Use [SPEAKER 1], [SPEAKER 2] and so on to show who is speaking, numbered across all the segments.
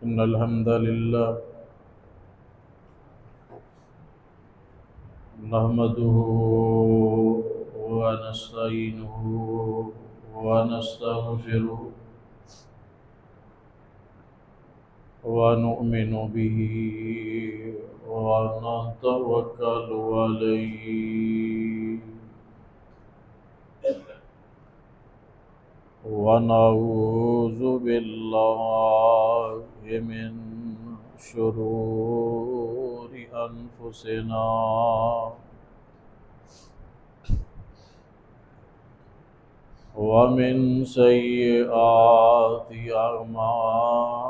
[SPEAKER 1] إن الحمد لله نحمده ونستعينه ونستغفره ونؤمن به ونتوكل عليه ونعوذ بالله من شرور أنفسنا ومن سيئات أعمالنا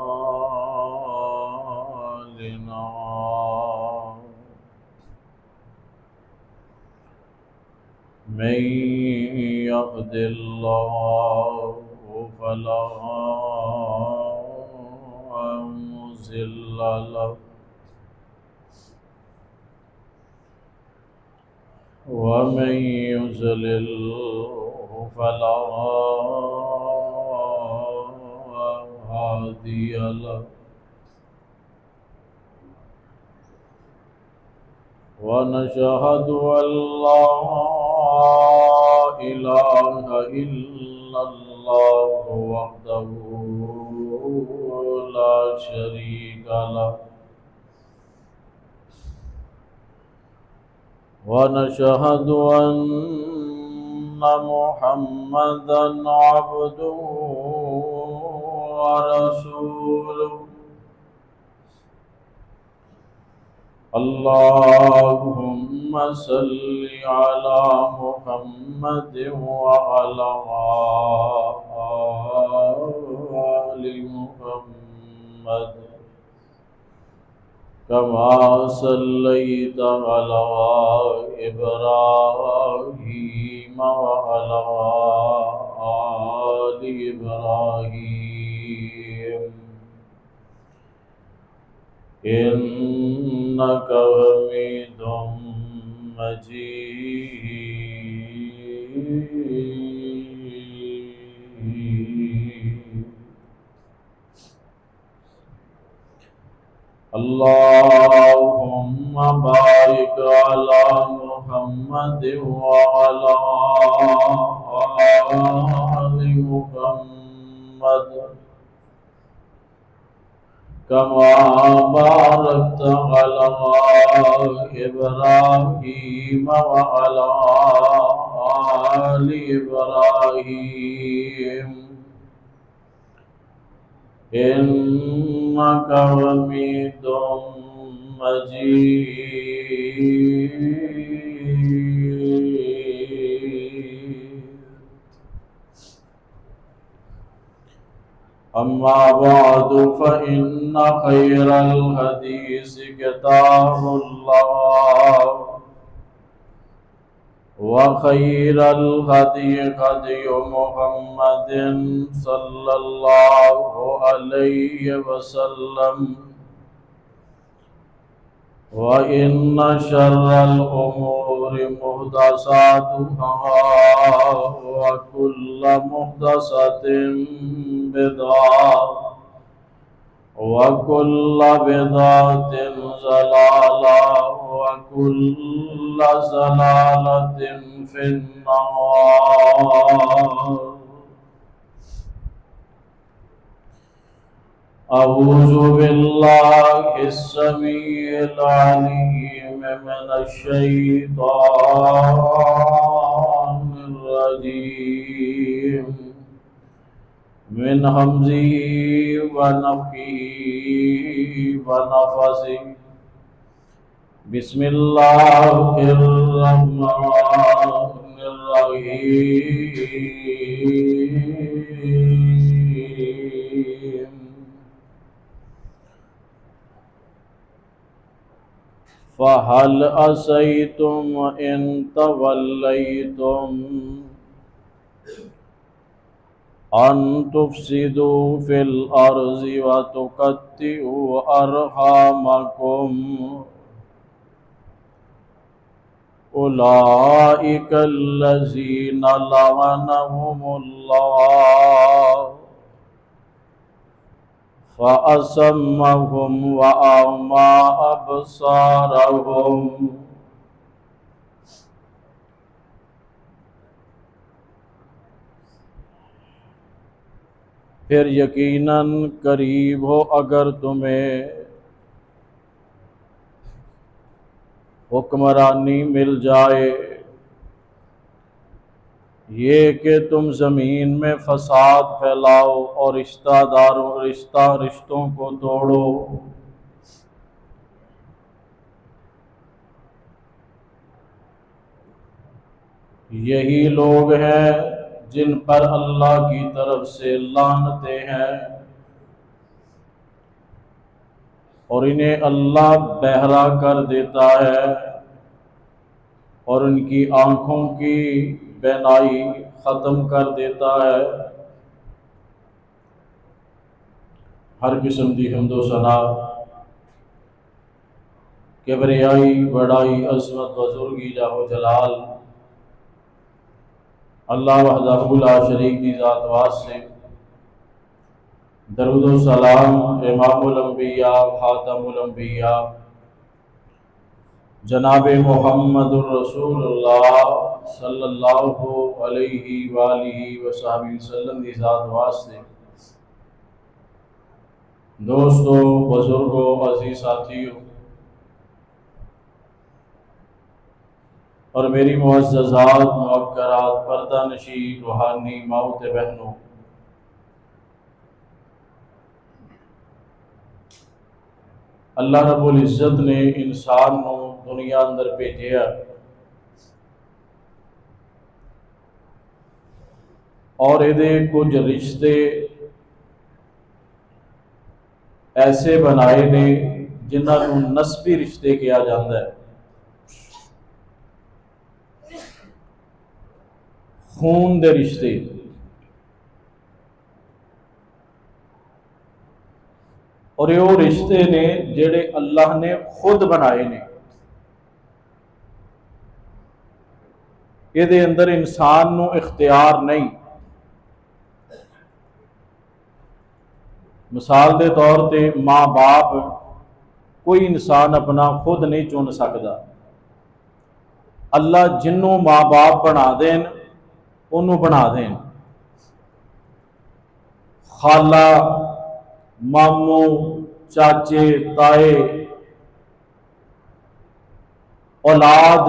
[SPEAKER 1] من يهد الله فلا مضل له ومن يضلل فلا هادي له ونشهد أن لا إله إلا الله وحده لا شريك له ونشهد أن محمدا عبده ورسوله اللهم صل على محمد وعلى آل محمد كما صليت على إبراهيم وعلى آل إبراهيم إنك حميد مجيد اللهم بارك على محمد وعلى آل محمد كما باركت على إبراهيم وعلى آل إبراهيم إنك حميد مجيد أما بعد فإن خير الحديث كتاب الله وخير الهدي هدي محمد صلى الله عليه وسلم وإن شر الأمور محدثاتها وكل محدثة بدعة وكل بدعة ضلالة وكل ضلالة في النار. أعوذ بالله السميع العليم من الشيطان الرجيم من همزه ونفخه ونفثه. بسم الله الرحمن الرحيم. فهل عسيتم إن توليتم أن تفسدوا في الأرض وتقطعوا أرحامكم أولئك الذين لعنهم الله फ़असम्महुम व अअमा अबसारहुम। फिर यकीनन करीब हो अगर तुम्हें हुक्मरानी मिल जाए ये कि तुम ज़मीन में फसाद फैलाओ और रिश्तों को तोड़ो। यही लोग हैं जिन पर अल्लाह की तरफ से लानतें हैं और इन्हें अल्लाह बहरा कर देता है और उनकी आँखों की बैनाई ख़त्म कर देता है। हर किस्म की हम्दो सना किबरियाई बड़ाई अज़मत बुज़ुर्गी जाहो जलाल अल्लाह वहदहू ला शरीक की ज़ात वास्ते। दरूद व सलाम इमामुल अंबिया खातमुल अंबिया जनाब मुहम्मदुर रसूलुल्लाह सल्लल्लाहु अलैहि वालिहि वसल्लम की ज़ात वास्ते। दोस्तों, बुजुर्गों, अजीज साथियों और मेरी मुअज़्ज़ज़ात मुअक्करात पर्दा नशी रूहानी माउत बहनों, अल्लाह रब्बुल इज़्ज़त ने इंसान को दुनिया अंदर भेजा और ये कुछ रिश्ते ऐसे बनाए ने जिन्होंने नस्बी रिश्ते कहा जाता है। खून दे रिश्ते और ये रिश्ते ने जेड़े अल्लाह ने खुद बनाए ने। ये अंदर इंसान को इख्तियार नहीं। मिसाल के तौर पर माँ बाप कोई इंसान अपना खुद नहीं चुन सकता। अल्लाह जिन्हों माँ बाप बना देन उन्होंने बना देन। खाला मामू चाचे ताए औलाद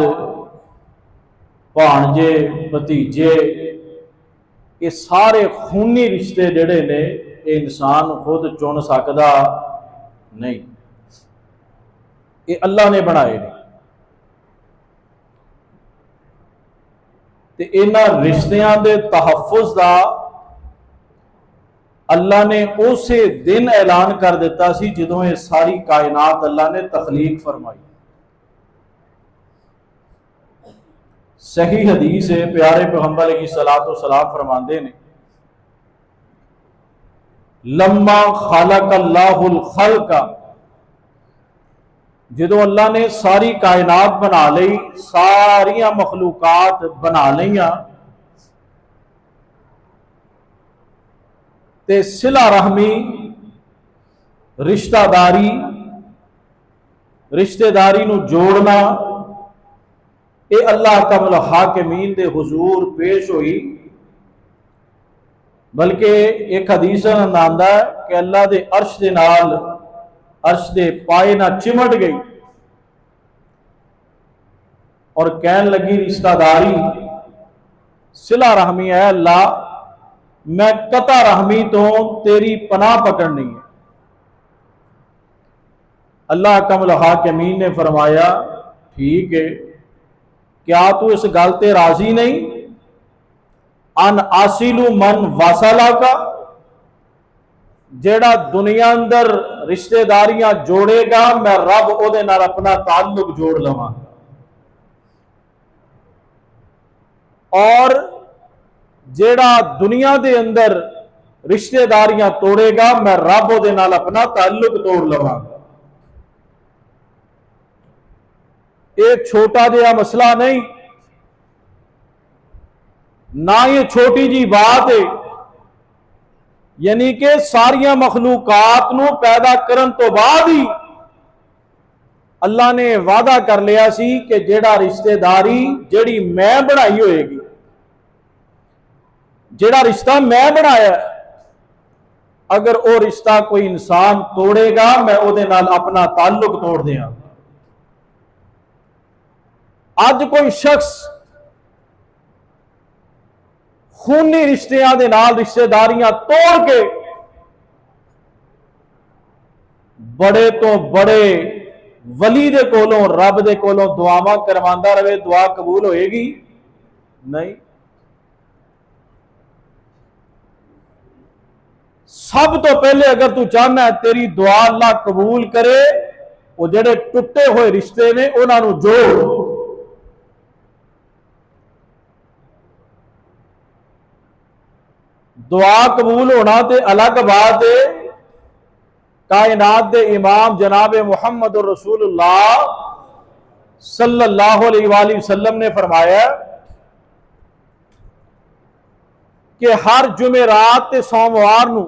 [SPEAKER 1] भाणजे भतीजे ये सारे खूनी रिश्ते जड़े ने इंसान खुद चुन सकता नहीं। ये अल्लाह ने बनाए ने। ते इन्हां रिश्तियां दे तहफ़्फ़ुज़ दा अल्लाह ने उसे दिन ऐलान कर दिता सी जदों ये सारी कायनात अल्लाह ने तखलीक फरमाई। सही हदीस है, प्यारे पैगंबर अलैहिस्सलातु वस्सलाम फरमाते ने लम्मा खलक़ल्लाहुल खल्क़, जदों अल्लाह ने सारी कायनात बना ली, सारिया मखलूकात बना लिया ते सिला रहमी रिश्तेदारी रिश्तेदारी नू जोड़ना ये अल्लाह कमल हाकिमीन दे हुजूर पेश हुई। बल्कि एक हदीस आंदा है कि अल्लाह दे अर्श दे नाल अर्श दे पाए ना चिमट गई और कहन लगी रिश्तेदारी सिला रहमी है अल्लाह, मैं कता रहमी तो तेरी पनाह पकड़नी है। अल्लाह कमल हाकिमीन ने फरमाया ठीक है, क्या तू इस गल ते राजी नहीं? अन आसिलू मन वासला का, जेड़ा दुनिया अंदर रिश्तेदारियां जोड़ेगा मैं रब ओदे नाल अपना ताल्लुक जोड़ लवां, और जेड़ा दुनिया दे अंदर रिश्तेदारियां तोड़ेगा मैं रब ओदे नाल अपना ताल्लुक तोड़ लवां। ये छोटा जिहा मसला नहीं, ना ये छोटी जी बात है। यानी कि सारिया मखलूकात नूं पैदा करन तो बाद ही अल्लाह ने वादा कर लिया सी कि जेड़ा रिश्तेदारी जेड़ी मैं बनाई होएगी, जेड़ा रिश्ता मैं बनाया, अगर वो रिश्ता कोई इंसान तोड़ेगा मैं उहदे नाल अपना ताल्लुक तोड़ दियां। अज कोई शख्स खूनी रिश्तियां दे नाल रिश्तेदारियां तोड़ के बड़े तो बड़े वली दे कोलों रब दे कोलों दुआवां करवांदा रहे, दुआ कबूल होएगी नहीं। सब तो पहले अगर तू चाहना है तेरी दुआ अल्लाह कबूल करे, वो जेड़े टुटे हुए रिश्ते ने उन्होंने जोड़। दुआ कबूल होना ते अलग बात है। कायनात दे इमाम जनाब मुहम्मद रसूलुल्लाह सल्लल्लाहु अलैहि वसल्लम ने फरमाया कि हर जुमेरात ते सोमवार नूं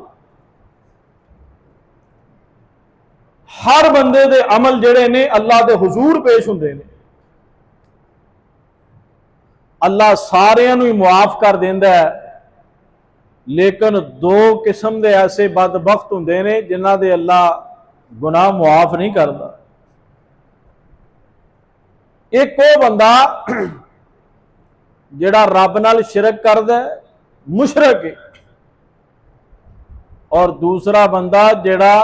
[SPEAKER 1] हर बंदे दे अमल जेड़े ने अल्लाह दे हुजूर पेश हुंदे ने। अल्लाह सारियां नूं ही मुआफ कर देंदा है, लेकिन दो किस्म के ऐसे बदबख्त हुंदे ने जिन्हां दे अल्लाह गुनाह मुआफ नहीं करता। एक वो बंदा जिहड़ा रब नाल शिरक करदा है, मुशरक है, और दूसरा बंदा जिहड़ा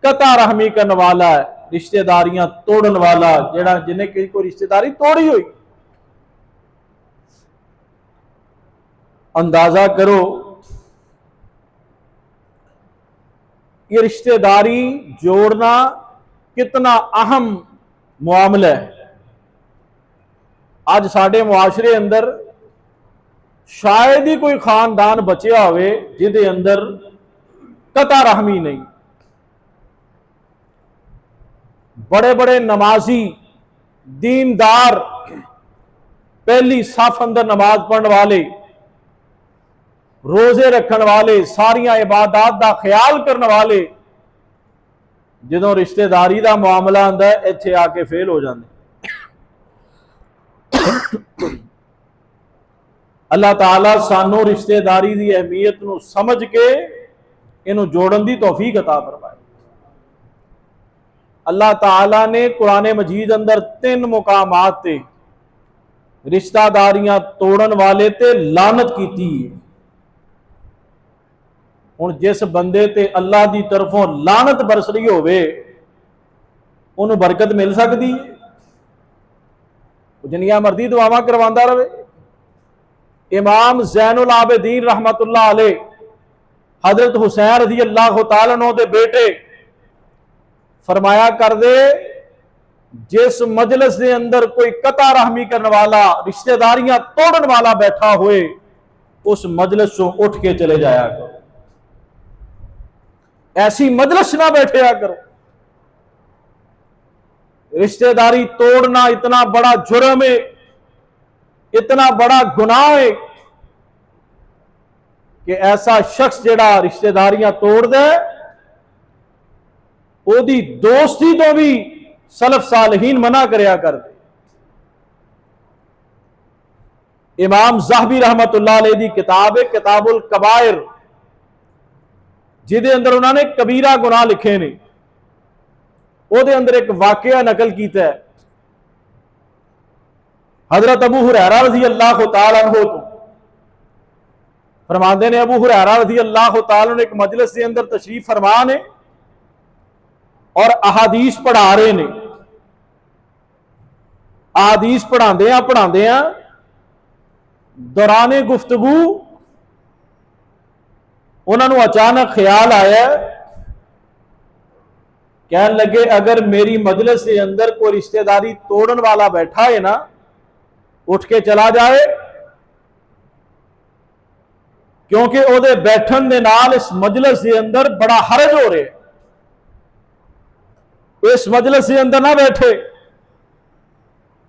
[SPEAKER 1] कता रहमी करने वाला है, रिश्तेदारियां तोड़न वाला, जिहड़ा जिन्हें कोई रिश्तेदारी तोड़ी हुई। अंदाजा करो ये रिश्तेदारी जोड़ना कितना अहम मामला है। आज साडे मुआशरे अंदर शायद ही कोई खानदान बचिया होवे जिहदे अंदर कता रहमी नहीं। बड़े बड़े नमाजी दीनदार पहली साफ अंदर नमाज पढ़ने वाले, रोजे रखने वाले, सारिया इबादत का ख्याल करने वाले, जदों रिश्तेदारी का मामला आंदा है इत्थे आके फेल हो जाते। अल्लाह ताला सानू रिश्तेदारी की अहमियत नूं समझ के इनू जोड़न की तौफीक अता फरमाए। अल्लाह ताला ने कुरान मजीद अंदर 3 मुकामात ते रिश्तेदारियां तोड़न वाले ते लानत की है। हुण जिस बंदे ते अल्लाह की तरफों लानत बरस रही होवे उन्होंने बरकत मिल सकती है? जिन्नियां मर्जी दुआवां करवांदा रहे। इमाम ज़ैनुल आबिदीन रहमतुल्लाह अलैह हजरत हुसैन रज़ी अल्लाह तआला अन्हु दे बेटे फरमाया कर दे, जिस मजलिस के अंदर कोई कता रहमी करने वाला, रिश्तेदारियां तोड़न वाला बैठा हुए, उस मजलिस से उठ के चले जाया करो। ऐसी मजलिस ना बैठया करो। रिश्तेदारी तोड़ना इतना बड़ा जुर्म है, इतना बड़ा गुनाह है कि ऐसा शख्स जिहड़ा रिश्तेदारियां तोड़ दे, ओदी दोस्ती तो भी सलफ सालहीन मना करया कर दे। इमाम ज़हबी रहमतुल्लाह अलैह दी किताब है किताबुल कबायर, जिहदे अंदर उन्होंने कबीरा गुनाह लिखे ने, ਉਹਦੇ अंदर एक वाकया नकल किया है। हजरत अबू हुरैरा रज़ी अल्लाह तआला अन्हु तो फरमाते ने, अबू हुरैरा रज़ी अल्लाह तआला अन्हु एक मजलिस के अंदर तशरीफ फरमा ने और अहादीस पढ़ा रहे ने। अहादीस पढ़ांदे दौराने गुफ्तगू उन्होंने अचानक ख्याल आया, कहने लगे अगर मेरी मजलिस के अंदर कोई रिश्तेदारी तोड़न वाला बैठा है ना, उठ के चला जाए, क्योंकि ओदे बैठन दे नाल इस मजलिस के अंदर बड़ा हरज हो रहा है, इस मजलिस के अंदर ना बैठे।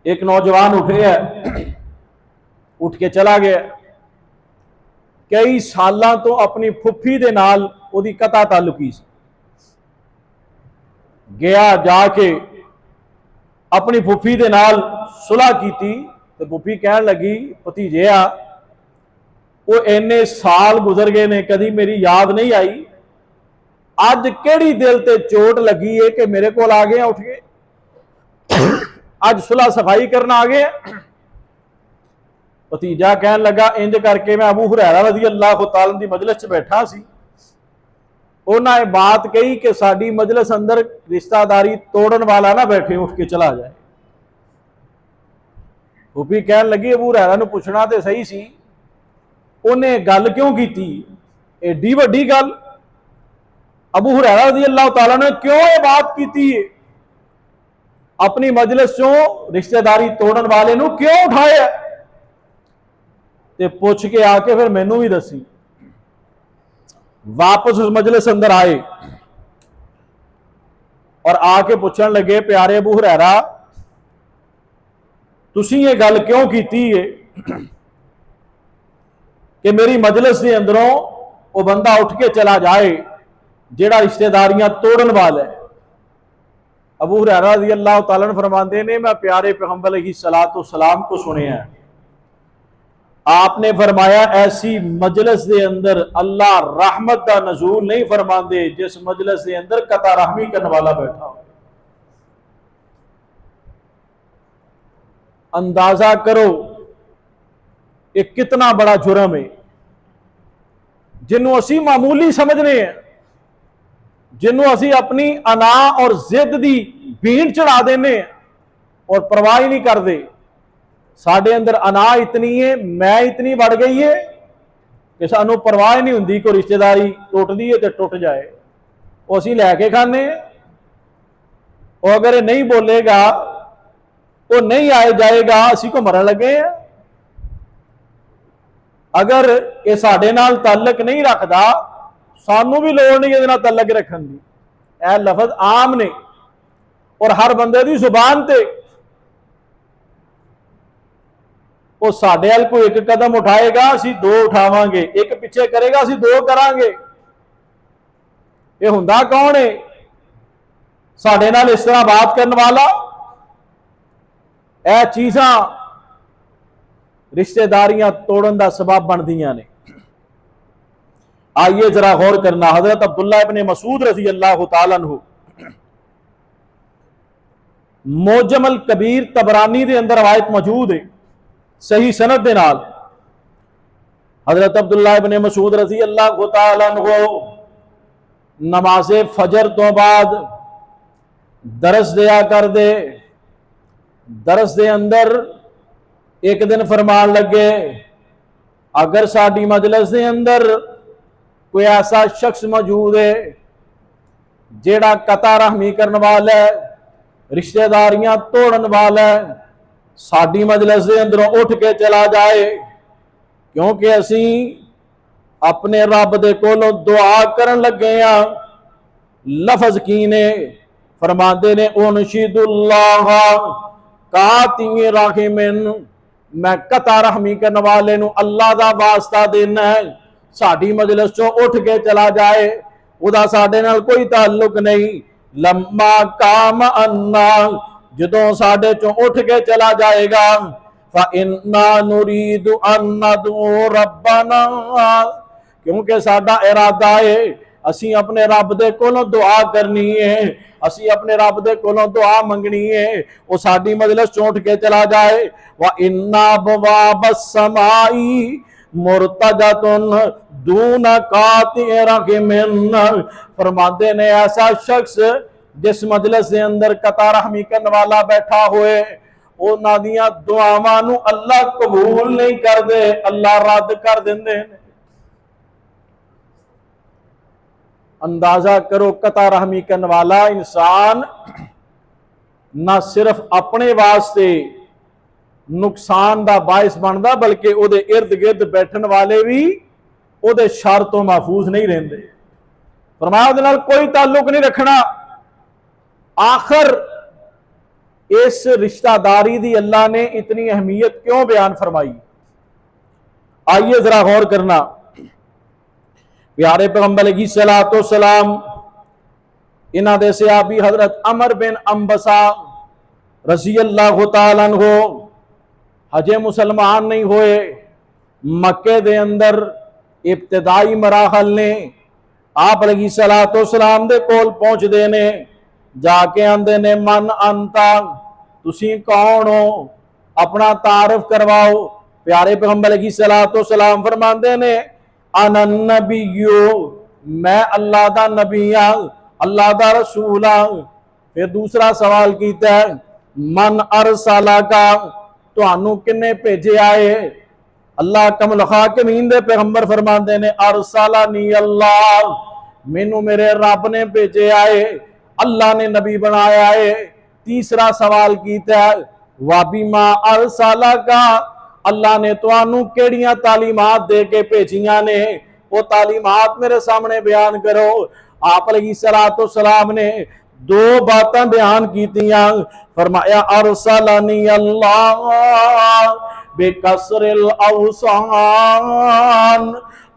[SPEAKER 1] एक नौजवान उठे है, उठ के चला गया। कई सालों तो अपनी फुफी दे नाल ओदी कता ताल्लुकी सी। गया जाके अपनी फुफी दे नाल सुलह की तो फुफी कहन लगी भतीजिया वो इन्ने साल गुजर गए ने कदी मेरी याद नहीं आई, अज केड़ी दिल ते चोट लगी है कि मेरे को आ गए उठ के अज सुलह सफाई करना आ गए। भतीजा कहन लगा इंज करके मैं अबू हुरैरा रज़ी अल्लाह तआला दी मजलिस च बैठा सी, उन्हें बात कही कि साडी मजलिस अंदर रिश्तेदारी तोड़न वाला ना बैठे उठ के चला जाए। फूफी कहन लगी अबू हुरैरा नूं पुछना तो सही सी, उन्हें गल क्यों की एडी वड्डी गल, अबू हुरैरा रज़ी अल्लाह तआला ने क्यों ये बात की है, अपनी मजलिस चों रिश्तेदारी तोड़न वाले नूं क्यों उठाया ते पुछ के आके फिर मैनू भी दसी। वापस उस मजलिस अंदर आए और आके पूछन लगे प्यारे अबू हुरैरा तुसी ये गल क्यों की है कि मेरी मजलिस के अंदरों वो बंदा उठ के चला जाए जेड़ा रिश्तेदारियां तोड़न वाला है। अबू हुरैरा रज़ी अल्लाह तआला अन्हु फरमाते ने मैं प्यारे पैगंबर अलैहिस्सलातु वस्सलाम को सुनिया, आपने फरमाया ऐसी मजलिस के अंदर अल्लाह रहमत का नज़ूल नहीं फरमाते जिस मजलिस के अंदर कता रहमी करने वाला बैठा हो। अंदाजा करो ये कितना बड़ा जुर्म है जिन्हों असी मामूली समझने हैं, जिन्हों असी अपनी अना और जिद की भीड़ चढ़ा देने और परवाह ही नहीं करते। साडे अंदर अना इतनी है, मैं इतनी बढ़ गई है कि सानू परवाह नहीं होंदी, कोई रिश्तेदारी टुटदी है तो टुट जाए वो असी लैके खाने, और अगर ये नहीं बोलेगा वो नहीं आए जाएगा असी को मरन लगे हैं। अगर ये साडे नाल ताल्लुक नहीं रखता सानू भी लोड़ नहीं ये ताल्लुक रखने की। यह लफज आम ने और हर बंदे की जुबान ते वो साडे अल कोई एक कदम उठाएगा असी दो उठावांगे, एक पिछे करेगा असी दो करांगे। ये हुंदा कौन है साडे नाल इस तरह बात करने वाला? यह चीज़ां रिश्तेदारियां तोड़न का सबब बनदियां ने। आइए जरा गौर करना, हजरत अब्दुल्ला इब्ने मसूद रज़ी अल्लाह तआला अन्हु मोजम अल कबीर तबरानी के अंदर रवायत मौजूद है सही सनद दे नाल। हजरत अब्दुल्ला इब्ने मसूद रज़ी अल्लाह तआला अन्हु नमाज़े फजर तो बाद दरस दिया कर दे। दरस दे अंदर एक दिन फरमान लगे अगर साडी मजलिस के अंदर कोई ऐसा शख्स मौजूद है जेड़ा कता रहमी करने वाला है, रिश्तेदारियां तोड़न वाला है, साडी मजलिस के अंदरों उठ के चला जाए, क्योंकि असी अपने रब दे कोलों दुआ करन लगे हैं। लफज की ने फरमाते ने उनशिदुल्लाह काती राहिमिन, मैं कता रहमी करने वाले नूं अल्लाह दा वास्ता देना है, साडी मजलिस चों उठ के चला जाए, उदा साडे नाल कोई ताल्लुक नहीं। लम्मा काम अन्ना, जदों साडे चों उठ के चला जाएगा, फा इन्ना नुरीदु अन्ना दू रब्बना, क्योंकि साडा इरादा है असी अपने रब दे कोलों दुआ करनी है, असी अपने रब दे कोलों दुआ मंगनी है, वो साडी मजलिस चों उठ के चला जाए। वा इन्ना बवाबस समाई मुर्तजतुन दून काति रहिमिन, फरमाते ने ऐसा शख्स जिस मजलिस के अंदर कता रहमी करने वाला बैठा होए उन्हां दियां दुआवां नूं अल्लाह कबूल नहीं करदे, अल्लाह रद्द कर देंदे ने। अंदाजा करो कता रहमी करने वाला इंसान ना सिर्फ अपने वास्ते नुकसान का बायस बनता बल्कि वो इर्द गिर्द बैठन वाले भी वो शर तो महफूज नहीं रहते। फरमाया उहदे नाल कोई ताल्लुक नहीं रखना। आखिर इस रिश्तेदारी दी अल्लाह ने इतनी अहमियत क्यों बयान फरमाई? आइए जरा गौर करना। प्यारे पैगंबर अलैहिस्सलातो सलाम इन्हां दे सहाबी हजरत अमर बिन अंबसा रज़ी अल्लाह तआला अन्हु हजे मुसलमान नहीं होए, मक्के दे अंदर इब्तिदाई मराहल ने आप अलैहिस्सलातो सलाम दे कोल पहुंचदे ने, जाके आंदे ने मन अंता, तुसी कौन हो, अपना तारफ करवाओ। प्यारे पैगंबर अलैहिस्सलातो सलाम फरमांदे ने अनन नबिय्यु, मैं अल्लाह दा नबी हां, अल्लाह दा रसूल हां। फिर दूसरा सवाल कीता है मन अरसाला का, तुहानू किन्ने भेजे आए। अल्लाह कमल खाकिमीन दे पैगंबर फरमांदे ने अरसालानी अल्लाह, मैनू मेरे रब ने भेजे आए, अल्लाह ने नबी बनाया है। तीसरा सवाल कीता है वाबिमा अरसाला का, अल्लाह ने तुहानू केड़ियां तालीमात दे के भेजियां ने, वो तालीमात मेरे सामने बयान करो। आप अलैहिस्सलातो सलाम ने दो बातें बयान कीतियां, फरमाया अरसलनी अल्लाह बेकसरिल औसान,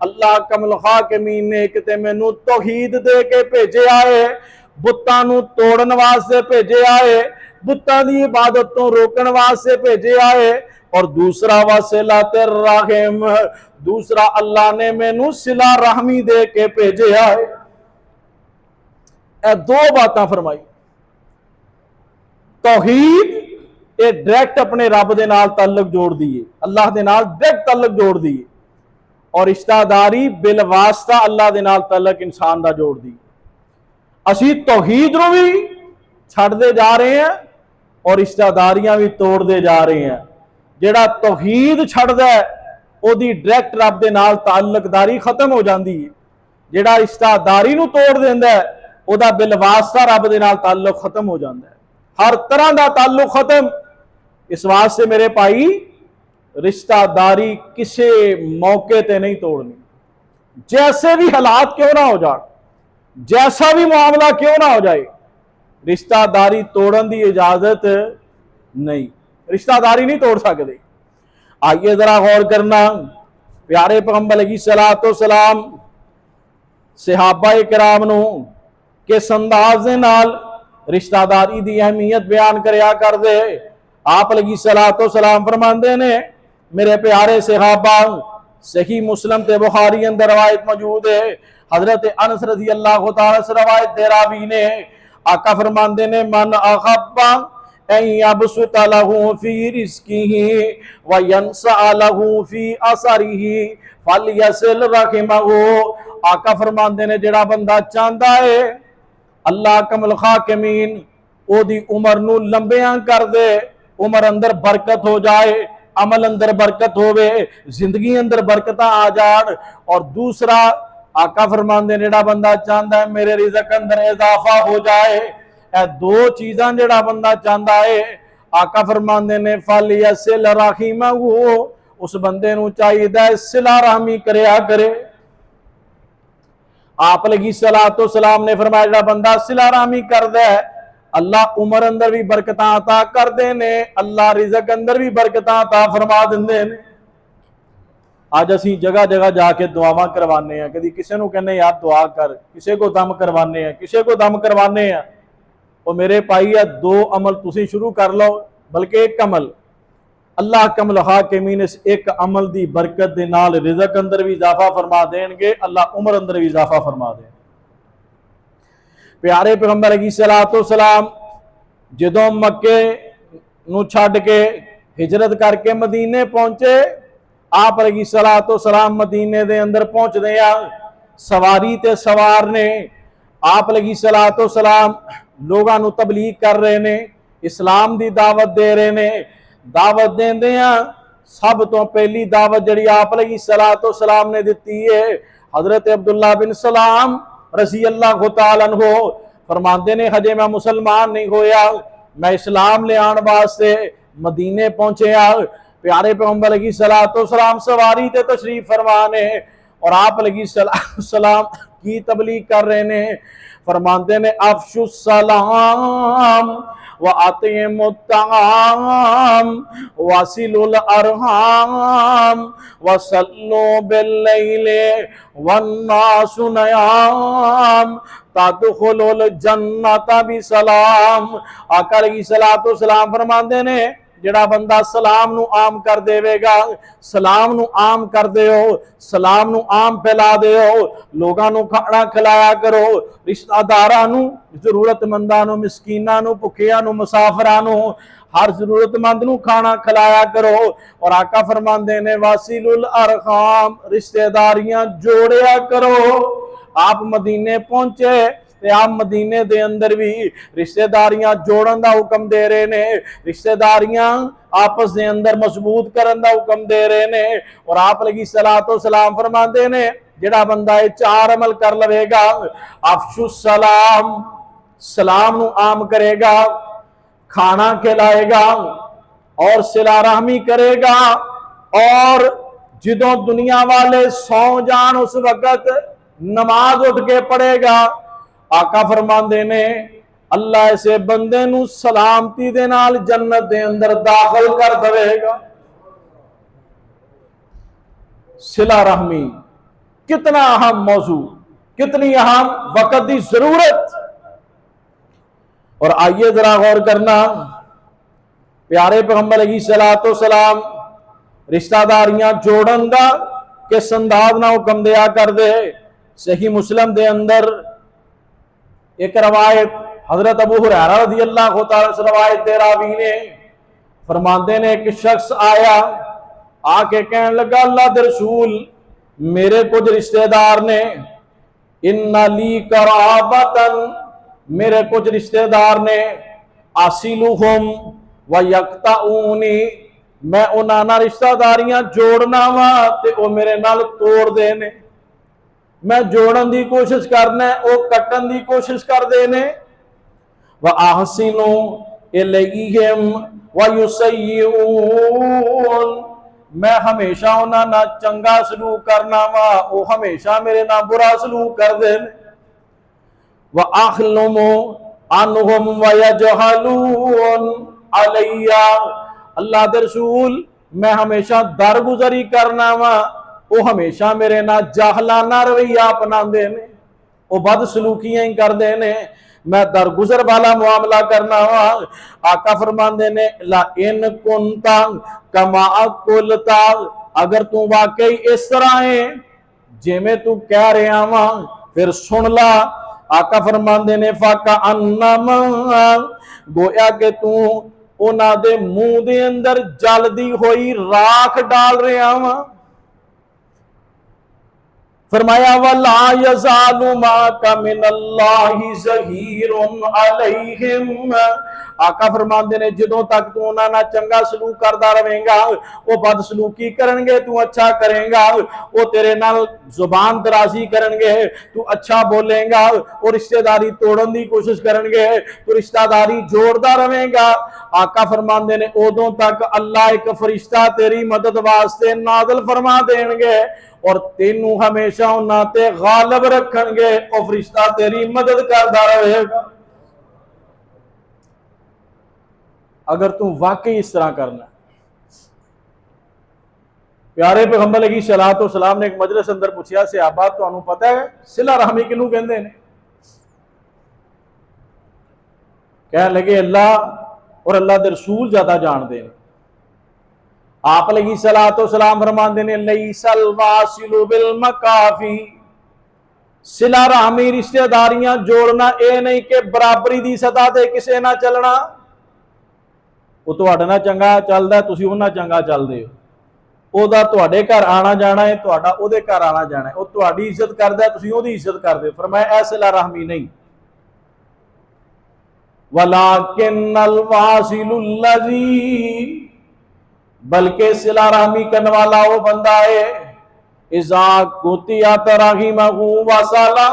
[SPEAKER 1] अल्लाह कमल खाकिमीन ने किते मैनू तौहीद दे के भेजे आए, बुत्तां नू तोड़न वास्ते भेजे आए, बुत्तां दी इबादत तो रोकन वास्ते भेजे आए, और दूसरा वसिलाते रहम, दूसरा अल्लाह ने मैनू सिला रहमी दे के भेजे आए। ए दो बातें फरमाई। तौहीद ये डायरेक्ट अपने रब दे नाल ताल्लुक जोड़ दिए, अल्लाह दे नाल डायरेक्ट ताल्लुक जोड़ दिए, और रिश्तेदारी बिलवास्ता अल्लाह दे नाल ताल्लुक इंसान दा जोड़ दी। असी तौहीद नूं भी छड्डदे जा रहे हैं और रिश्तेदारियां भी तोड़ते जा रहे हैं। जिहड़ा तौहीद छड्डदा है ओदी डायरेक्ट रब दे नाल ताल्लुकदारी खत्म हो जाती है, जिहड़ा रिश्तेदारी नूं तोड़ दिंदा है ओदा बिलवास्ता रब दे नाल ताल्लुक खत्म हो जाता है, हर तरह का ताल्लुक खत्म। इस वास्ते मेरे भाई रिश्तेदारी किसी मौके ते नहीं तोड़नी, जैसे भी हालात क्यों ना हो जाए, जैसा भी मामला क्यों ना हो जाए, रिश्तेदारी तोड़न की इजाजत नहीं, रिश्तेदारी नहीं तोड़ सकते। आइए जरा गौर करना, प्यारे पैगंबर अलैहिस्सलातो सलाम सहाबा किराम नू किस अंदाज दे नाल रिश्तेदारी की अहमियत बयान करया कर दे। आप अलैहिस्सलातो सलाम फरमांदे ने मेरे प्यारे सहाबा, सही मुस्लिम ते बुखारी अंदर रवायत मौजूद है, हजरत अनस रज़ी अल्लाह तआला से रवायत दे रावी ने आका फरमांदे ने मन अहब्बा अन यबसुता लहू फी रिज़्किही व यंसा लहू फी असरिही फलयसिल रहिमहू। आका फरमांदे ने जेड़ा बंदा चाहता है अल्लाह कमल खाकिमीन ओदी उमर नू लंबियां कर दे, उमर अंदर बरकत हो जाए, अमल अंदर बरकत होवे, जिंदगी अंदर बरकत आ जान। और दूसरा आका फरमांदे जेड़ा बंदा चाहता है मेरे रिज़्क अंदर इजाफा हो जाए, ए दो चीज़ां जेड़ा बंदा चाहता है आका फरमांदे ने फलयसिल रहिमहू, उस बंदे नू चाहिए सिला रहमी करया करे। आप अलैहिस्सलातो सलाम ने फरमाया जेड़ा बंदा सिला रहमी करदा है अल्लाह उमर अंदर भी बरकत अता करदे ने, अल्लाह रिज़क अंदर भी बरकत अता फरमा दिंदे ने। अज असी जगह जगह जाके दुआवां करवाने हैं, कभी किसी को कहने यार दुआ कर, किसी को दम करवाने हैं, किसी को दम करवाने हैं। और मेरे भाई है दो अमल तुसी शुरू कर लो, बल्कि एक अमल अल्लाह कमल हाकिमीन इस एक अमल की बरकत दे नाल रिज़क अंदर भी इजाफा फरमा देंगे, अल्लाह उमर अंदर भी इजाफा फरमा दे। प्यारे पैगंबर अलैहिस्सलातो सलाम जदों मक्के नू छड्ड के हिजरत करके मदीने पहुंचे, आप अलैहिस्सलातो सलाम मदीने दे अंदर पहुंचदे आ सवारी ते सवार ने आप अलैहिस्सलातो सलाम लोगां नू तबलीग कर रहे ने, इस्लाम दी दावत दे रहे ने। दावत देंदे सब तो पहली दावत जड़ी आप अलैहिस्सलातो सलाम ने दी है, हजरत अब्दुल्ला बिन सलाम रज़ी अल्लाह तआला अन्हु फरमांदे ने हजे मैं मुसलमान नहीं होया, मैं इस्लाम ले आने वास्ते मदीने पहुंचे आ। प्यारे पैगंबर अलैहिस्सलातो सलाम सवारी ते तशरीफ फरमाने और आप अलैहिस्सलातो सलाम की तबलीग कर रहे ने। फरमाते ने अफशु सलाम व अतिमुत्ताम वसिलुल अरहाम वसल्लु बिल्लैलि वन्नासु नयाम तदखुलुल जन्नत बिसलाम। आका अलैहिस्सलातु वस्सलाम फरमाते ने जिहड़ा बंदा सलाम नू आम कर देवेगा, सलाम नू आम कर दिओ, सलाम नू आम फैला दिओ, लोगां नू खाना खिलाया करो, रिश्तेदारां नू, जरूरतमंदां नू, मिसकीनां नू, भुखियां नू, मुसाफरां नू, हर जरूरतमंद नू खाना खिलाया करो। और आका फरमांदे ने वासिलुल अरहाम, रिश्तेदारियां जोड़िया करो। आप मदीने पहुंचे ते आप मदीने दे अंदर भी रिश्तेदारियां जोड़न दा हुक्म दे रहे ने, रिश्तेदारियां आपस दे अंदर मजबूत करन दा हुक्म दे रहे ने। और आप अलैहिस्सलातु वस्सलाम फरमाते ने जिहड़ा बंदा ये चार अमल कर लवेगा, अफशुस सलाम, सलाम नू आम करेगा, खाना खिलाएगा और सिला रहमी करेगा, और जिदों दुनिया वाले सौ जान उस वक्त नमाज उठ के पढ़ेगा। आका फरमांदे ने अल्लाह ऐसे बंदे नू सलामती दे नाल जन्नत दे अंदर दाखिल कर देगा। सिला रहमी कितना अहम मौजू, कितनी अहम वक्त की जरूरत। और आइए जरा गौर करना, प्यारे पैगंबर अलैहिस्सलातु वस्सलाम रिश्तेदारियां जोड़न दा किस अंदाज ना हुक्म दिया कर दे। सही मुस्लिम दे अंदर एक रवायत हजरत अबू हुरैरा रज़ियल्लाहु तआला से रवायत दे रावी ने फरमाते ने एक शख्स आया, आके कहने लगा अल्लाह दे रसूल मेरे कुछ रिश्तेदार ने, इन्ना ली कराबतन, मेरे कुछ रिश्तेदार ने, आसिलुहुम व यक्ताऊनी, मैं उन्हां नाल रिश्तेदारियां जोड़ना वा ते ओ मेरे नाल तोड़ देने। मैं जोड़न की कोशिश करना, वो कट्टन की कोशिश करते ने। व आहसिनु इलैहिम व युसय्यिऊन, मैं हमेशा उन्हां नाल चंगा सलूक करना वा, वो हमेशा मेरे नाल बुरा सलूक करते हैं। व अखलुमु अनहुम व यजहलून अलैया, अल्लाह दे रसूल मैं हमेशा दरगुजरी करना वा, वो हमेशा मेरे ना जाहलाना रवैया अपनाते ने, वो बदसलूकियां ही करते ने, मैं दरगुजर वाला मुआमला करना वा। आका फरमाते ने ला इन कुंता कमा कुलता, अगर तू वाकई इस तरह है जिवें तू कह रहा वा फिर सुन ला। आका फरमाते ने फाका अन्नमा, गोया के तू उन्हां दे मुंह दे अंदर जलदी हुई राख डाल रहा वा। फरमाया वला यज़ालु माका मिनल्लाहि ज़हीरुन अलैहिम, आका फरमाते ने जदों तक तू उन्हां नाल चंगा सलूक करदा रहेगा, वो बदसलूकी करनगे तू अच्छा करेगा, वो तेरे नाल जुबान दराजी करनगे तू अच्छा बोलेगा, वो रिश्तेदारी तोड़न की कोशिश करनगे तू रिश्तेदारी जोड़दा रहेगा। आका फरमाते ने उदों तक अल्लाह एक फरिश्ता तेरी मदद वास्ते नाज़िल फरमा देंगे और तेनू हमेशा उन्हां ते गालिब रखणगे, वो फरिश्ता तेरी मदद करदा रहेगा। अगर तू वाकई इस तरह करना। प्यारे पैगंबर अलैहिस्सलातु वस्सलाम ने एक मजलिस अंदर पूछा, सहाबा तुहानू पता है सिला रहमी किनू कहंदे ने? कह लगे अल्लाह और अल्लाह दे रसूल ज्यादा जानते हैं। आप अलैहिस्सलातु वस्सलाम फरमाते ने लैसल वासिलु बिल मकाफी, सिला रहमी रिश्तेदारियां जोड़ना ये नहीं कि बराबरी की सतह ते किसे ना चलना, वो तुहाडे नाल चंगा चलदा तुसीं उहनां चंगा चलदे हो, ओहदा तुहाडे घर आना जाना है, तुहाडा ओहदे घर आना जाना है, वो तुहाडी इज्जत करदा तुसीं ओहदी इज्जत करदे हो। फरमाया ऐ सिला रहमी नहीं। वलाकिन्नल वासिलुल्लज़ी, बल्कि सिला रहमी करने वाला वो बंदा है इज़ा कुतियत रहिमहु वसला,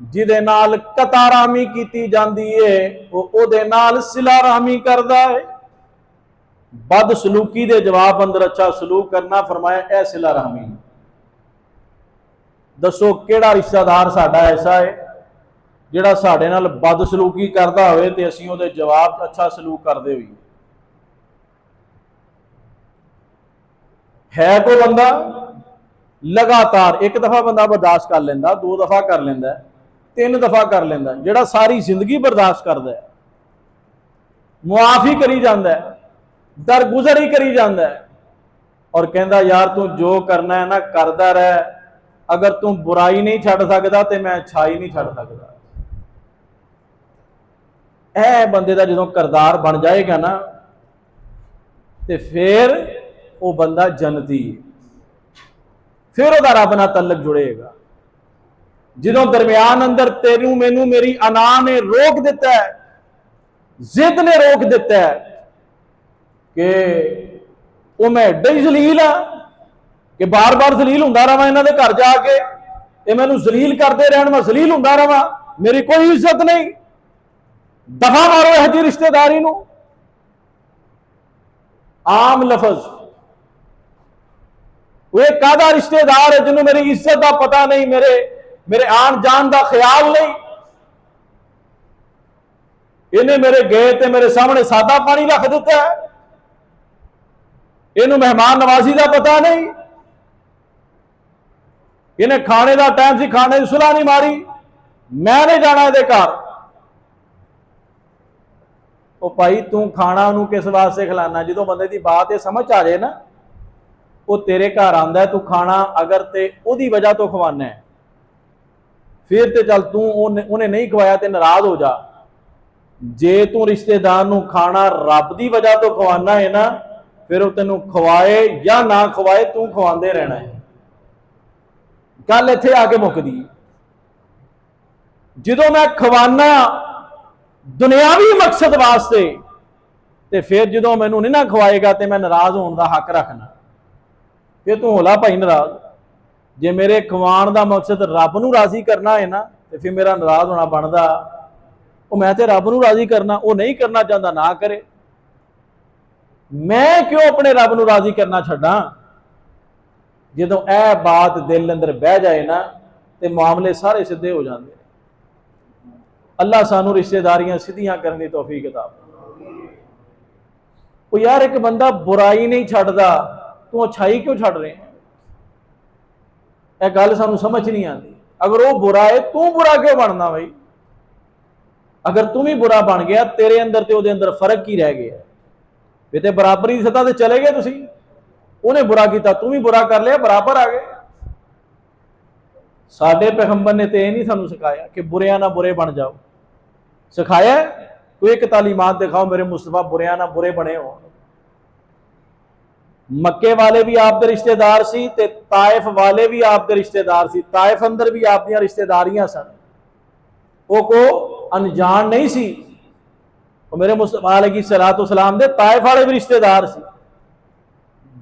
[SPEAKER 1] जिदे नाल कता रहमी कीती जाती है वो ओदे नाल सिला रहमी करदा है। बदसलूकी दे जवाब अंदर अच्छा सलूक करना, फरमाया ऐ सिला रहमी। दसो केड़ा रिश्तेदार साडा ऐसा है ਜਿਹੜਾ ਸਾਡੇ ਨਾਲ ਬਦਸਲੂਕੀ ਕਰਦਾ ਹੋਵੇ ਤੇ ਅਸੀਂ ਉਹਦੇ ਜਵਾਬ 'ਚ ਅੱਛਾ ਸਲੂਕ ਕਰਦੇ ਹੋਈਏ। है कोई बंदा लगातार एक दफा बंदा बर्दाश्त कर लेंदा, 2 दफा कर लेंदा, 3 दफा कर लेंदा, जेड़ा सारी जिंदगी बर्दाश्त करदा है, मुआफी करी जांदा है, दरगुजर ही करी जांदा है और कहंदा यार तू जो करना है ना करदा रह, अगर तू बुराई नहीं छड़ सकदा ते मैं अच्छाई नहीं छड़ सकदा। ऐ बंदे दा जदों करदार बन जाएगा ना ते फिर वो बंदा जन्नती, फिर वो रब नाल तल्लक जुड़ेगा। जिदों दरम्यान अंदर तेनू मैनू मेरी अना ने रोक दिता है, जिद ने रोक दिता है कि वो मैं एडा ही जलील हाँ कि बार बार जलील हुंदा रहां इन्हां दे घर जाके, ये मैनू जलील करते रहन, मैं जलील हुंदा रहां, मेरी कोई इज्जत नहीं, दफा मारो यह जी रिश्तेदारी नू। आम लफज वो कादा रिश्तेदार है जिन्होंने मेरी इज्जत का पता नहीं, मेरे आन जान का ख्याल नहीं, इन्हें मेरे गए ते मेरे सामने सादा पानी रख दिता है, इन्हें मेहमान नवाजी का पता नहीं, इन्हें खाने का टाइम से खाने की सुलह नहीं मारी, मैं नहीं जाना ये घर। ओ भाई तू खाना उन्होंने किस वास्ते खिलाना? जो बंदे की बात है समझ आ जाए ना, वो तेरे घर आंदा है, तू खाना अगर ते ओदी वजह तो खवाना है, फिर ते चल तू उन्हें नहीं खवाया ते नाराज हो जा। जे तू रिश्तेदार नू खाना रब दी वजह तो खवाना है ना, फिर वो तेनू खवाए या ना खवाए तू खवांदे रहना है। गल इत्थे आके मुकदी। जदों मैं खवाना दुनियावी मकसद वास्ते ते फिर जदों मैनू नहीं ना खवाएगा ते मैं नाराज होने का हक रखना, फिर तू होला भाई नाराज। जे मेरे खवाण का मकसद रब नू राजी करना है ना, तो फिर मेरा नाराज होना बनता। वो मैं तो रब नू राजी करना, वो नहीं करना चाहता ना करे, मैं क्यों अपने रब नू राजी करना छड्डा? जदों यह बात दिल अंदर बह जाए ना तो मामले सारे सीधे हो जाते हैं। अल्लाह सानू रिश्तेदारियां सीधियां करने की तौफीक अता फरमाए। वो यार एक बंदा बुराई नहीं छड्डदा, तू अच्छाई क्यों छड़ रहे हैं? यह गल सानू समझ नहीं आती। अगर वो बुरा है तू बुरा क्यों बनना भाई? अगर तू भी बुरा बन गया, तेरे अंदर ते उहदे अंदर फर्क ही रह गया, फिर ते बराबरी की सतह ते चले गए तुसी। उन्हें बुरा किया, तू भी बुरा कर लिया, बराबर आ गए। साडे पैगंबर ने तो यह नहीं सानू सिखाया कि बुरिया ना बुरे बन जाओ। सिखाया कोई एक तालीमात दिखाओ मेरे मुस्तफा बुरिया ना बुरे बने हो। मक्के वाले भी आपके रिश्तेदार सी ते ताइफ वाले भी आपके रिश्तेदार सी। ताइफ अंदर भी आप दी रिश्तेदारियां सन, वो को अनजान नहीं सी। वो मेरे मुस्तफा अलैहिस्सलातु वस्सलाम दे ताइफ वाले भी रिश्तेदार सी।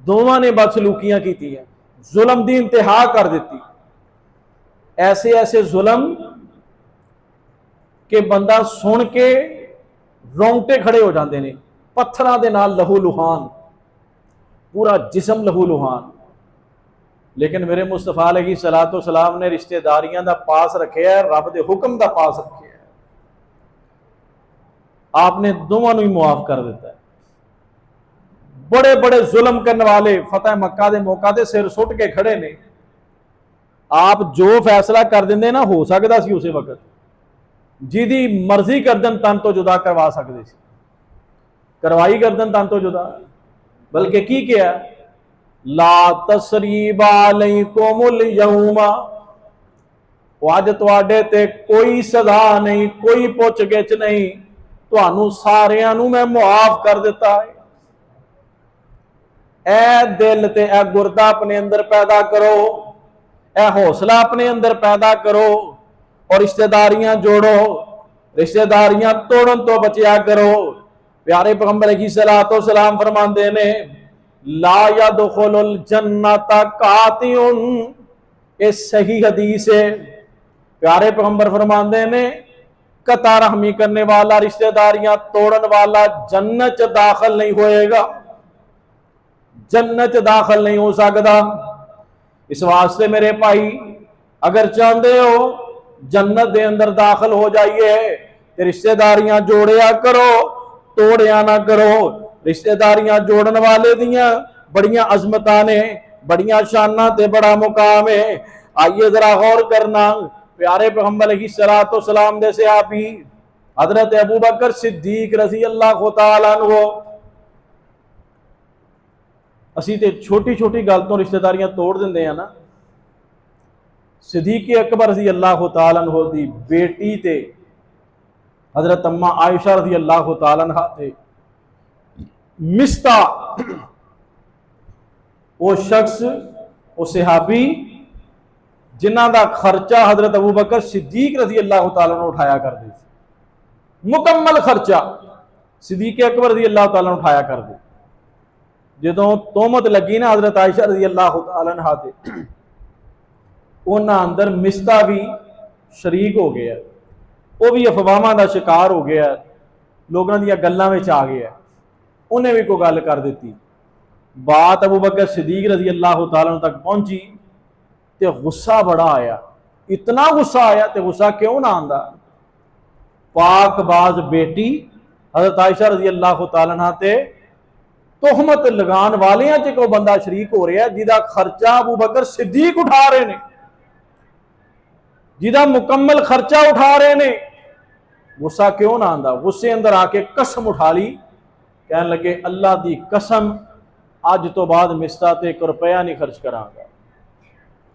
[SPEAKER 1] दोवां ने बदसलूकियां की, जुल्म दी इंतहा कर दी। ऐसे ऐसे जुल्म के बंदा सुन के रोंगटे खड़े हो जाते हैं। पत्थरां दे नाल लहू लुहान, पूरा जिस्म लहू लुहान। लेकिन मेरे मुस्तफा अलैहिस्सलातु वस्सलाम ने रिश्तेदारियां दा पास रखे है, रब दे हुक्म दा पास रखे है। आपने दोवां नूं ही मुआफ कर दिता है। बड़े बड़े जुल्म करने वाले फतेह मक्का दे मौका ते सिर सुट के खड़े ने। आप जो फैसला कर देंगे ना, हो सकता सी उस वक्त जिदी मर्जी गर्दन तन तो जुदा करवा सकते सी, करवाई गर्दन तन तो जुदा। बल्कि की किया, ला तसरीबा अलैकुमुल यौमा, अज तुहाडे ते कोई सजा नहीं, कोई पुछ गिछ नहीं, तुहानू सारियां नू मैं मुआफ कर दिता है। ए दिल ते ए गुरदा अपने अंदर पैदा करो, ए हौसला अपने अंदर पैदा करो और रिश्तेदारियां जोड़ो, रिश्तेदारियां तोड़न तो बचिया करो। प्यारे पैगंबर अलैहिस्सलातु वस्सलाम फरमाते ने, ला यदखुलुल जन्नता कातिउन, ये सही हदीस है। प्यारे पैगंबर फरमाते ने, कता रहमी करने वाला, रिश्तेदारियां तोड़न वाला जन्नत दाखिल नहीं होएगा, जन्नत दाखिल नहीं हो सकता। इस वास्ते मेरे भाई, अगर चाहते हो जन्नत दे अंदर दाखिल हो जाइए। ते रिश्तेदारियां जोड़िया करो, तोड़िया ना करो। रिश्तेदारियां जोड़न वाले दियां बड़ियां अजमतां ने, बड़ियां शाना ते बड़ा मुकाम है। आइए जरा गौर करना, प्यारे पैगंबर अलैहिस्सलातु वस्सलाम दे सहाबी हजरत अबू बकर सिद्दीक रज़ी अल्लाह तआला अन्हु, असी ते छोटी छोटी गल तो रिश्तेदारियां तोड़ देंदे हैं ना। सिद्दीक अकबर रज़ी अल्लाह तआला अन्हु दी बेटी ते हजरत अम्मा आयशा रज़ी अल्लाह तआला अन्हा ते मिस्ता, वो शख्स, वो सहाबी जिन्हां दा खर्चा हजरत अबू बकर सिद्दीक रज़ी अल्लाह तआला अन्हु उठाया करदे सी। मुकम्मल खर्चा सिद्दीक अकबर रज़ी अल्लाह तआला अन्हु उठाया करदे। जदों तोहमत लगी ना हजरत आयशा रज़ी अल्लाह तआला अन्हा ते, उन्हां अंदर मिस्ता भी शरीक हो गया, वो भी अफवाहां का शिकार हो गया, लोगों दी गल्लां विच आ गया। उन्हें भी कोई गल कर दी। बात अबू बकर सिद्दीक रज़ी अल्लाह तआला तक पहुंची तो गुस्सा बड़ा आया। इतना गुस्सा आया, तो गुस्सा क्यों ना आंदा। पाकबाज बेटी हजरत आयशा रज़ी अल्लाह तआला अन्हा ते तोहमत लगान वालियां च कोई बंदा शरीक हो रहा है, जिदा खर्चा अबू बकर सिद्दीक उठा रहे ने, जिदा मुकम्मल खर्चा उठा रहे ने। गुस्सा क्यों ना आंदा। गुस्से अंदर आके कसम उठा ली, कहने लगे अल्लाह दी कसम, अज तो बाद मिस्ता ते 1 रुपया नहीं खर्च करांगा।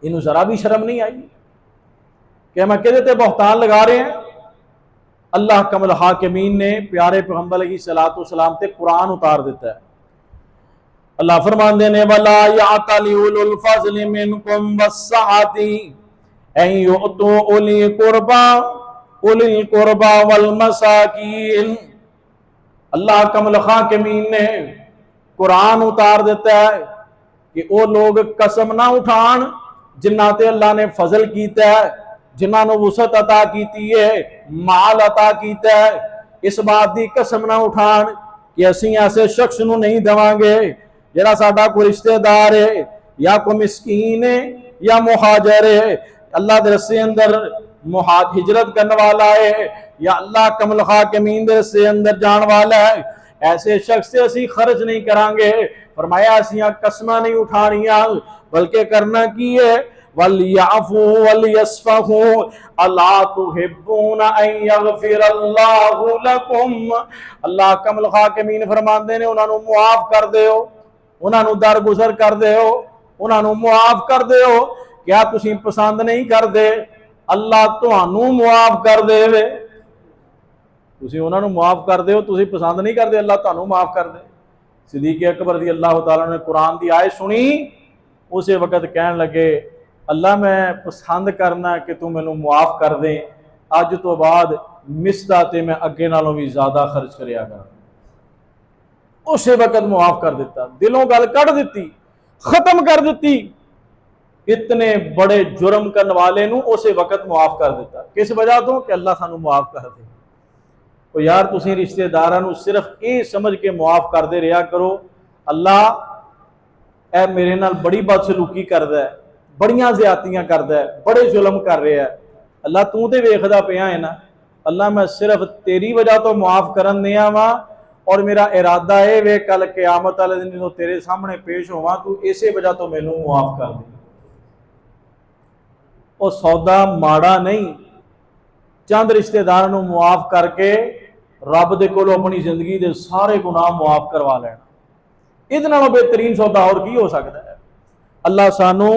[SPEAKER 1] इनू जरा भी शर्म नहीं आई कि मैं किहदे ते बहतान लगा रहे हैं। अल्लाह कमल हाकिमीन ने प्यारे पैगंबर अलैहिस्सलातु वस्सलाम ते कुरान उतार दिता है। अल्लाह फरमाते ने वला यातली उलुल फज़्ल मिनकुम वस्सअती अन युतू उलिल कुरबा वल मसाकीन। अल्लाह कमल हाकिमीन ने कुरान उतार देता है कि वो लोग कसम ना उठान जिन्हां ते अल्लाह ने फजल कीता है, जिन्हां नूं वुसअत अता कीती है, माल अता कीता है। इस बात की कसम ना उठान कि असीं ऐसे शख्स नूं नहीं देवांगे जिहड़ा साडा कोई रिश्तेदार है या कोई मिसकीन है या मुहाजर है, अल्लाह दे रस्ते अंदर हिजरत करने वाला है या अल्लाह कमल हाकिमीन दे रस्ते अंदर जाने वाला है, ऐसे शख्स से असी खर्च नहीं करांगे। फरमाया असियां कसमां नहीं उठानियां, बल्कि करना की है वलयाफू वलयस्फहू अला तुहिब्बूना अन यगफिरल्लाहु लकुम। अल्लाह कमल हाकिमीन फरमाते ने उन्होंने मुआफ कर दो, उन्होंने दरगुजर कर दो, उन्होंने मुआफ कर दो। क्या तुसी पसंद नहीं करते अल्लाह तुहानू मुआफ कर देवे। तुसी उन्होंने मुआफ कर दो, तुसी पसंद नहीं करते अल्लाह तुहानू माफ कर दे। सिद्दीक अकबर रज़ी अल्लाह तआला ने कुरान की आयत सुनी, उस वक्त कहन लगे अल्लाह मैं पसंद करना कि तू मैनू मुआफ कर दे, अज तो बाद मिसदा ते मैं अगे नालों भी ज्यादा खर्च करिया कर। उस वक्त मुआफ कर दिता, दिलों गल कढ़ दी, खत्म कर दी। इतने बड़े जुर्म करने वाले नू उस वक्त मुआफ कर दिता। किस वजह तो कि अल्लाह सानू मुआफ कर दे। तो यार तुसीं रिश्तेदारां नू सिर्फ ये समझ के मुआफ करते रहा करो, अल्लाह ए मेरे नाल बड़ी बदसलूकी करदा है, बड़ियां ज़्यादतियां करदा है, बड़े जुल्म कर रहा है, अल्लाह तू तो वेखदा पिया है ना, अल्लाह मैं सिर्फ तेरी वजह तो मुआफ करन दिया वा और मेरा इरादा है वे कल क़यामत वाले दिन जो तेरे सामने पेश होवां तू इसे वजह तो मैनू मुआफ कर दे। और सौदा माड़ा नहीं, चंद रिश्तेदारां नू मुआफ करके रब दे कोलों अपनी जिंदगी के सारे गुनाह मुआफ करवा लेना, इहदे नालों बेहतरीन सौदा और की हो सकता है। अल्लाह सानू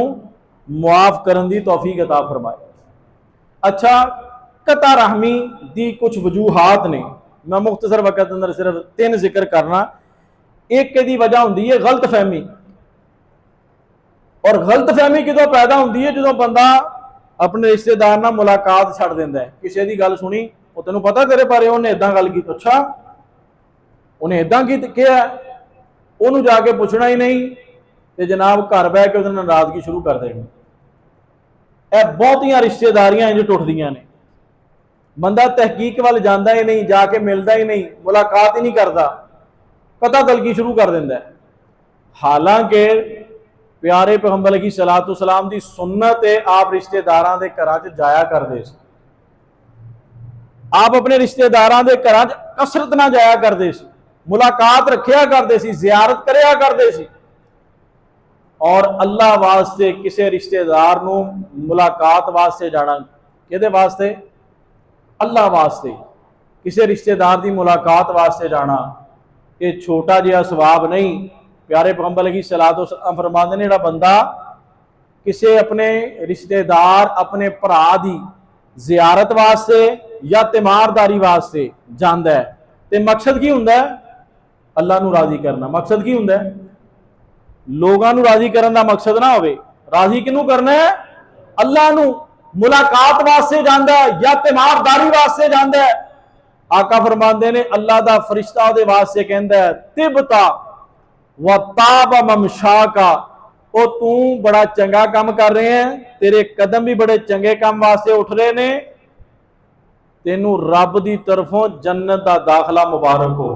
[SPEAKER 1] मुआफ करन दी तौफीक अता फरमाए। अच्छा, कता रहमी दी कुछ वजूहात ने, मैं मुख्तसर वक्त अंदर सिर्फ 3 जिक्र करना। एक दी वजह होंदी है गलत फहमी, और गलत फहमी कितों पैदा होंदी है जो बंदा अपने रिश्तेदार नाल मुलाकात छड़ देंदा है। किसी की गल सुनी, वो तेनों पता तेरे बारे उन्हें इदां गल की, अच्छा उन्हें इदां की क्या, उन्होंने जाके पूछना ही नहीं तो जनाब घर बह के उहदे नाल नाराजगी शुरू कर देनी। यह बहुतियां रिश्तेदारियां इंज टुटदियां ने, बंदा तहकीक वाल जाता ही नहीं, जाके मिलता ही नहीं, मुलाकात ही नहीं करता, पता तलकी शुरू कर देंदा है। हालांकि प्यारे पैगंबर अलैहिस्सलातु वस्सलाम दी सुन्नत है आप रिश्तेदारां दे घरां च जाया करदे सी, आप अपने रिश्तेदारां दे घरां च कसरत ना जाया करते सी, मुलाकात रखिया करते सी, जियारत करिया करते सी। और अल्लाह वास्ते किसी रिश्तेदार नूं मुलाकात वास्ते जाना, किहदे वास्ते? अल्लाह वास्ते किसी रिश्तेदार की मुलाकात वास्ते जाना ये छोटा जिहा सवाब नहीं। प्यारे पैगंबर अलैहिस्सलातु वस्सलाम फरमाते ने, जिहड़ा बंदा किसी अपने रिश्तेदार अपने भरा की जियारत वास्ते या तीमारदारी वास्ते जांदा है, तो मकसद की हुंदा है? अल्लाह नूं राजी करना। मकसद की हुंदा है? लोगों नूं राजी करन दा मकसद ना होवे। राजी किनू करना है? अल्लाह नूं। मुलाकात वास्ते जांदा है या तीमारदारी वास्ते जांदा है। आका फरमांदे ने, अल्लाह दा फरिश्ता उहदे वास्ते कहंदा है, तिबता व ताब ममशाका, ओ तू बड़ा चंगा काम कर रहे हैं, तेरे कदम भी बड़े चंगे काम वास्ते उठ रहे ने, तेनू रब दी तरफों जन्नत दा दाखला मुबारक हो।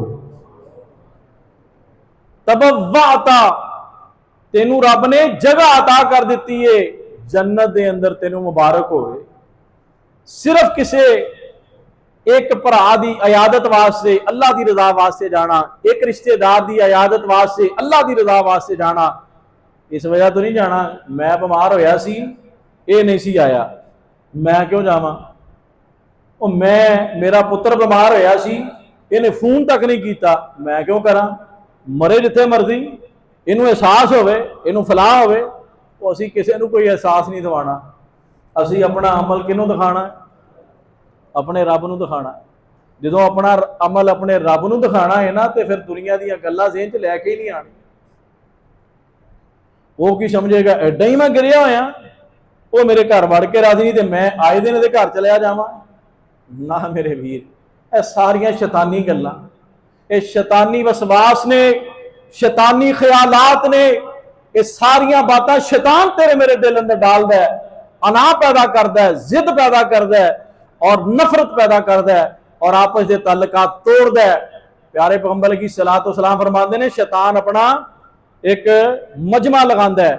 [SPEAKER 1] तबव्वाता, तेनू रब ने जगह अता कर दी है जन्नत दे अंदर, तेनू मुबारक होवे। सिर्फ किसी एक भरा की अयादत वास्ते अल्लाह की रजा वास्ते जाना, एक रिश्तेदार की अयादत वास्ते अल्लाह की रजा वास्ते जाना, इस वजह तो नहीं जाना मैं बीमार होया सी, ये नहीं सी आया, मैं क्यों जावां? मैं मेरा पुत्र बीमार होया सी, इन्हें फोन तक नहीं किया, मैं क्यों करा? मरे जिथे मर्जी, इनू एहसास होवे, इनू फलाह होवे, तो असी किसी को कोई एहसास नहीं दिवाना। असी अपना अमल किनू दिखाना? अपने रब नूं दिखाना। जो अपना अमल अपने रब नूं दिखाना है ना, तो फिर दुनिया दी गल्लां ज़हन च लैके ही नहीं आनी। वो की समझेगा एडा ही मैं गिरिया होया, वो मेरे घर वड़ के राजी नहीं, तो मैं आए दिन दे घर चलिया जावां ना। मेरे वीर, ये सारियां शैतानी गल्लां, ये शैतानी वसवास ने, शैतानी ख्यालात ने, ये सारियां बातें शैतान तेरे मेरे दिल अंदर डालदा है, अना पैदा करता है, जिद पैदा करता है और नफरत पैदा करता है और आपस के ताल्लुकात तोड़ता है। प्यारे पैगंबर अलैहिस्सलातु वस्सलाम फरमाते ने, शैतान अपना एक मजमा लगांदा है,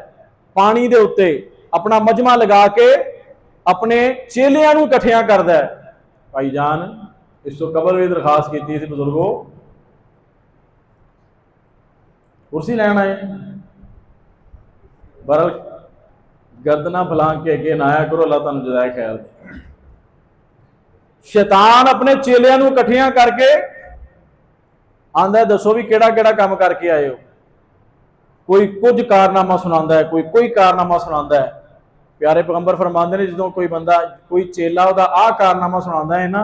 [SPEAKER 1] पानी दे उत्ते अपना मजमा लगा के अपने चेलियां नूं इकट्ठियां करदा है। भाई जान इस तो कबल भी दरखास्त की थी बुजुर्गो, कुर्सी लैन आए, बरल गर्दना फैला के अगे ना आया करो, अल्लाह तुहानू जज़ाए खैर दे। शैतान अपने चेलियां नूं इकट्ठियां करके आंदा है, दसो भी केड़ा केड़ा काम करके आए हो? कोई कुछ कारनामा सुनांदा है, कोई कारनामा सुनांदा है। प्यारे पैगंबर फरमांदे ने, जो कोई बंदा कोई चेला उहदा आ कारनामा सुनांदा है ना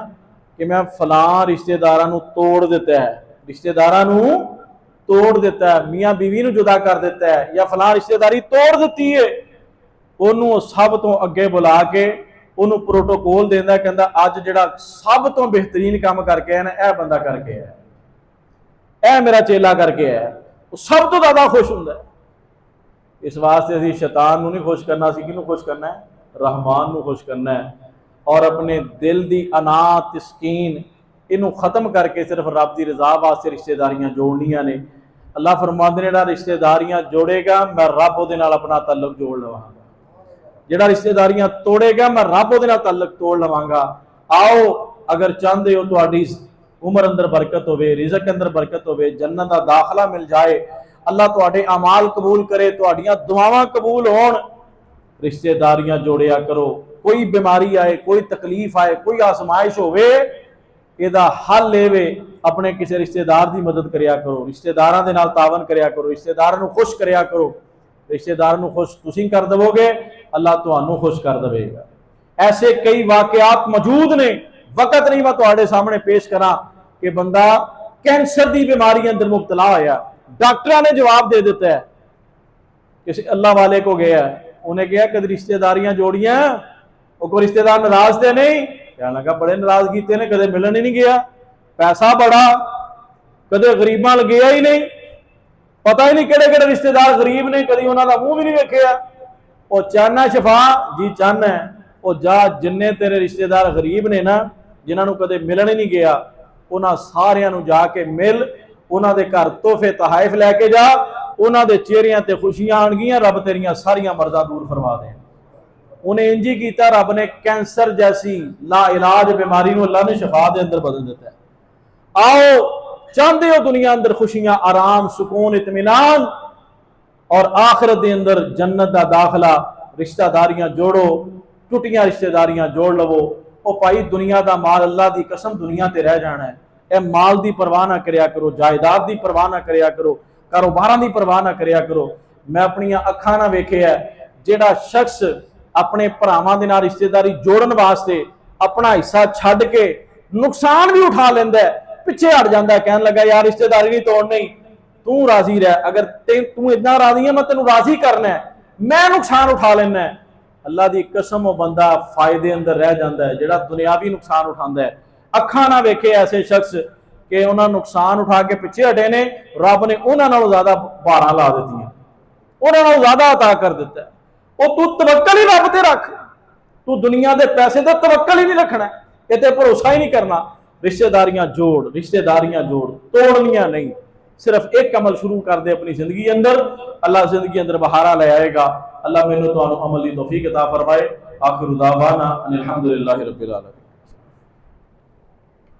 [SPEAKER 1] कि मैं फलां रिश्तेदारां नूं तोड़ दिता है, रिश्तेदारां नूं तोड़ दिता है, मियाँ बीवी नूं जुदा कर दिता है या फलां रिश्तेदारी तोड़ दी है, उन्होंने सब तो अगे बुला के उन्होंने प्रोटोकॉल देंदा, कहंदा अज जिहड़ा सब तो बेहतरीन काम करके आया ना, यह बंदा करके आया, यह मेरा चेला करके आया, वो सब तो ज़्यादा खुश हुंदा है। इस वास्ते असीं शैतान नूं नहीं खुश करना, असीं किहनूं खुश करना है? रहमान नूं खुश करना है। और अपने दिल की अना तस्कीन इनू खत्म करके सिर्फ रब की रजा वास्ते रिश्तेदारियां जोड़नियां ने। अल्लाह फरमांदे ने, जिहड़ा रिश्तेदारियां जोड़ेगा मैं रब उहदे नाल अपना तल्लुक जोड़ लवांगा, जिहड़ा रिश्तेदारियां तोड़ेगा मैं रब उहदे नाल तल्लुक तोड़ लवांगा। आओ अगर चाहते हो तुहाडी उम्र अंदर बरकत होवे, रिज़क अंदर बरकत होवे, जन्नत दा दाखला मिल जाए, अल्लाह तुहाडे अमाल कबूल करे, तुहाडियां दुआवां कबूल होण, रिश्तेदारियां जोड़िया करो। कोई बीमारी आए, कोई तकलीफ आए, कोई आजमाइश होवे, इहदा हल लेवे अपने किसी रिश्तेदार की मदद करिया करो, रिश्तेदारां दे नाल तावन करिया करो, रिश्तेदारां नूं खुश करिया करो। रिश्तेदार नूं खुश तुसीं कर देवोगे, अल्लाह तुहानूं खुश कर देवेगा। ऐसे कई वाकयात मौजूद ने, वक्त नहीं मैं तुहाडे सामने पेश करा कि बंदा कैंसर की बीमारी अंदर मुबतला होया, डॉक्टर ने जवाब दे दिता है, किसी अल्लाह वाले को गया, उन्हें कहा कद रिश्तेदारियां जोड़ियां, वो कोई रिश्तेदार नाराज थे नहीं, कहने लगा बड़े नाराज किए ने, कदे मिलन ही नहीं गया, पैसा बड़ा, कदे गरीबां अल गया ही नहीं, पता ही नहीं किहड़े किहड़े रिश्तेदार गरीब ने, कभी उन्होंने मुंह भी नहीं वेखिया। वो चाहना शफा जी चाहना है, वो जा जिन्ने तेरे रिश्तेदार गरीब ने ना, जिन्होंने कदे मिलन ही नहीं गया, उन्होंने सारियां नूं जाके मिल, उन्होंने घर तोहफे तहाइफ लैके जा, उन्होंने चेहरियां ते खुशियां आणगियां, रब तेरियां सारियां मर्ज़ां दूर फरमा दे। उन्हें इंज ही किया, रब ने कैंसर जैसी ला इलाज बीमारी को अल्लाह ने शफा के अंदर बदल दिता है। आओ चाहते हो दुनिया अंदर खुशियां, आराम, सुकून, इत्मीनान और आखिरत के अंदर जन्नत का दाखला, रिश्तेदारियां जोड़ो, टुटियां रिश्तेदारियां जोड़ लवो। ओ भाई दुनिया का माल, अल्लाह की कसम दुनिया ते रह जाना है। ए माल की परवाह ना करया करो, जायदाद की परवाह ना करया करो, कारोबार की परवाह ना करया करो। मैं अपनी अखां ना वेखिया जिहड़ा शख्स अपने भरावां दे नाल रिश्तेदारी जोड़न वास्ते अपना हिस्सा छड्ड के नुकसान भी उठा लेंदा है, पिछे हट जाता है, कहने लगा यार रिश्तेदारी नहीं तोड़नी, तू राजी रह, अगर तू इतना राजी है मैं तेन राजी करना है, मैं नुकसान उठा लेना है। अल्लाह की कसम वो बंदा फायदे अंदर रह जाता है जिहड़ा दुनियावी नुकसान उठाता है। अखां ना वेखे ऐसे शख्स कि उन्होंने नुकसान उठा के पिछे हटे ने, रब ने उन्होंने नालों ज्यादा भारां ला दित्तियां, उन्होंने नालों ज्यादा अता कर दिता है। वो तू तवक्कल ही रब ते रख, तू दुनिया के पैसे का तवक्कल ही नहीं रखना, ये ते भरोसा ही नहीं करना। रिश्तेदारियां जोड़, रिश्तेदारियां जोड़, तोड़नियां नहीं। सिर्फ एक अमल शुरू कर दे अपनी जिंदगी अंदर, अल्लाह जिंदगी अंदर बहारा ले आएगा। अल्लाह मैनू तुहानू अमल दी तौफीक अता फरमाए। आखिर दावाना अनिल हम्दुलिल्लाहि रब्बिल आलमीन।